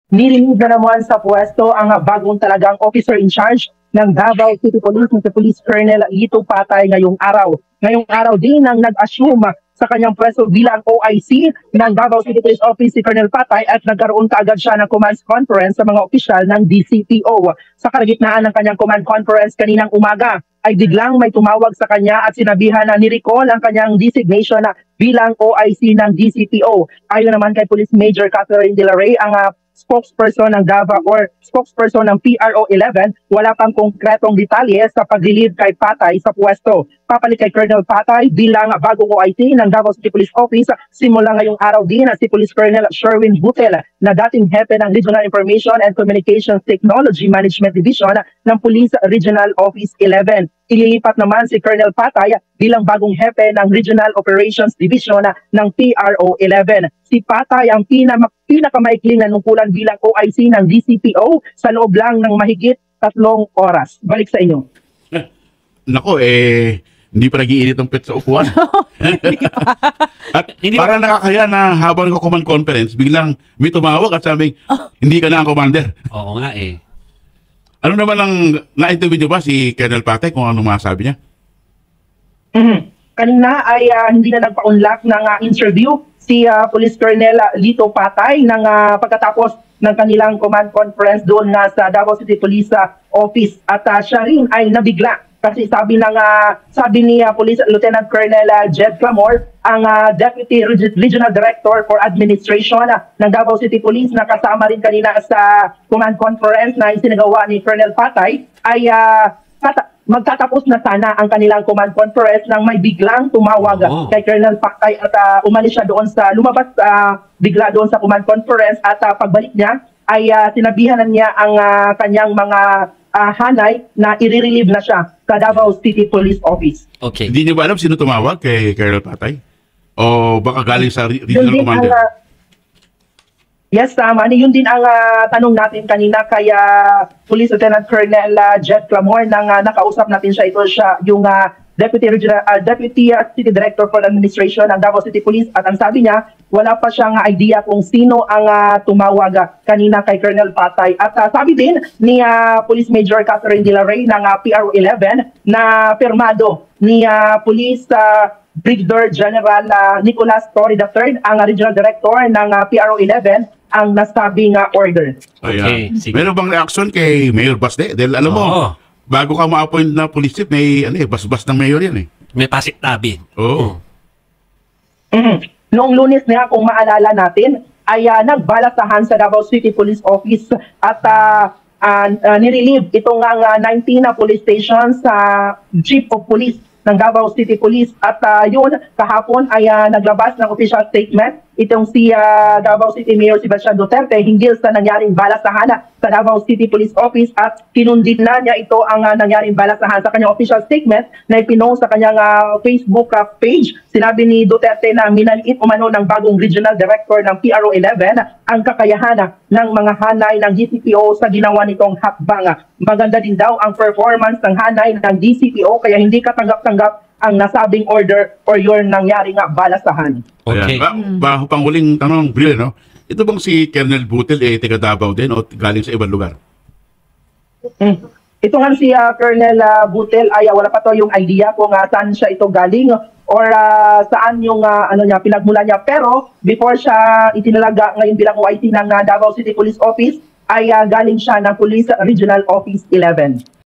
Nirinig na naman sa pwesto ang bagong talagang officer in charge ng Davao City Police, si Police Colonel Lito Patay ngayong araw. Ngayong araw din ang nag-assume sa kanyang pwesto bilang OIC ng Davao City Police Office si Colonel Patay at nagkaroon kaagad siya ng command conference sa mga opisyal ng DCPO. Sa kalagitnaan ng kanyang command conference kaninang umaga ay biglang may tumawag sa kanya at sinabihan na ni-recall ang kanyang designation na bilang OIC ng DCPO. Ayon naman kay Police Major Catherine De La Rey, ang spokesperson ng Davao or spokesperson ng PRO 11, wala pang konkretong detalye sa pag-relieve kay Patay sa pwesto. Papalit kay Colonel Patay bilang bagong OIC ng Davao City Police Office simula ngayong araw din si Police Colonel Sherwin Butel na dating hepe ng Regional Information and Communications Technology Management Division ng Police Regional Office 11. Ililipat naman si Colonel Patay bilang bagong hepe ng Regional Operations Division ng PRO 11. Si Patay ang pinakamaikling nanungkulan bilang OIC ng DCPO sa loob lang ng mahigit 3 oras. Balik sa inyo. Nako, hindi pa nag-iinit ang pet sa upuan. At parang nakakaya na habang nagko-command conference, biglang may tumawag at sabing, hindi ka na ang commander. Oo nga eh. Ano naman ang na-interview niyo ba si Colonel Patay kung ano masabi niya? Kanina ay hindi na nagpa-unlock ng interview si Police Colonel Lito Patay ng pagkatapos ng kanilang command conference doon nga sa Davao City Police Office at siya rin ay nabigla kasi sabi ni Police Lieutenant Colonel Jed Clamor, ang Deputy Regional Director for Administration ng Davao City Police na kasama rin kanina sa command conference na isinagawa ni Colonel Patay ay magtatapos na sana ang kanilang command conference nang may biglang tumawag kay Colonel Patay at umalis siya doon lumabas bigla doon sa command conference at pagbalik niya ay sinabihan niya ang kanyang mga hanay na i-relieve na siya sa Davao City Police Office. Okay. Hindi niyo ba alam sino tumawag kay Colonel Patay? O baka galing sa regional commander? Yes, tama. Yun din ang tanong natin kanina kay Police Lieutenant Colonel Jed Clamor nang nakausap natin siya. Ito siya yung Deputy City Director for Administration ng Davao City Police at ang sabi niya, wala pa siyang idea kung sino ang tumawag kanina kay Colonel Patay. At sabi din ni Police Major Catherine De La Rey ng PRO 11 na pirmado ni Police Brigadier General Nicolas Torre III, ang Regional Director ng PRO 11, ang nasabing order. Okay. Meron bang reaction kay Mayor Basde? Dahil alam mo, bago ka ma-appoint na police chief, may bas-bas ng mayor yan eh. May pasit-tabi. Oo. Noong Lunes na kung maalala natin, ay nagbalasahan sa Davao City Police Office at nirelieve itong 19 na police stations sa Chief of Police ng Davao City Police at yun kahapon ay naglabas ng official statement itong si Davao City Mayor Sebastian Duterte hinggil sa nangyaring balasahan sa Davao City Police Office at kinundin na niya ito ang nangyaring balasahan sa kanyang official statement na ipinost sa kanyang Facebook page. Sinabi ni Duterte na minaliit umano ng bagong Regional Director ng PRO 11 ang kakayahan ng mga hanay ng DCPO sa ginawa nitong hakbang. Maganda din daw ang performance ng hanay ng DCPO kaya hindi katanggap-tanggap ang nasabing order or yung nangyaring balasahan. Okay. Panghuling tanong, Bril, no? Ito bang si Colonel Butel taga Davao din o galing sa ibang lugar? Ito nga si Colonel Butel ay wala pa to yung idea kung saan siya ito galing or saan yung pinagmula niya. Pero before siya itinalaga ngayon bilang OIC ng Davao City Police Office, ay galing siya ng Police Regional Office 11.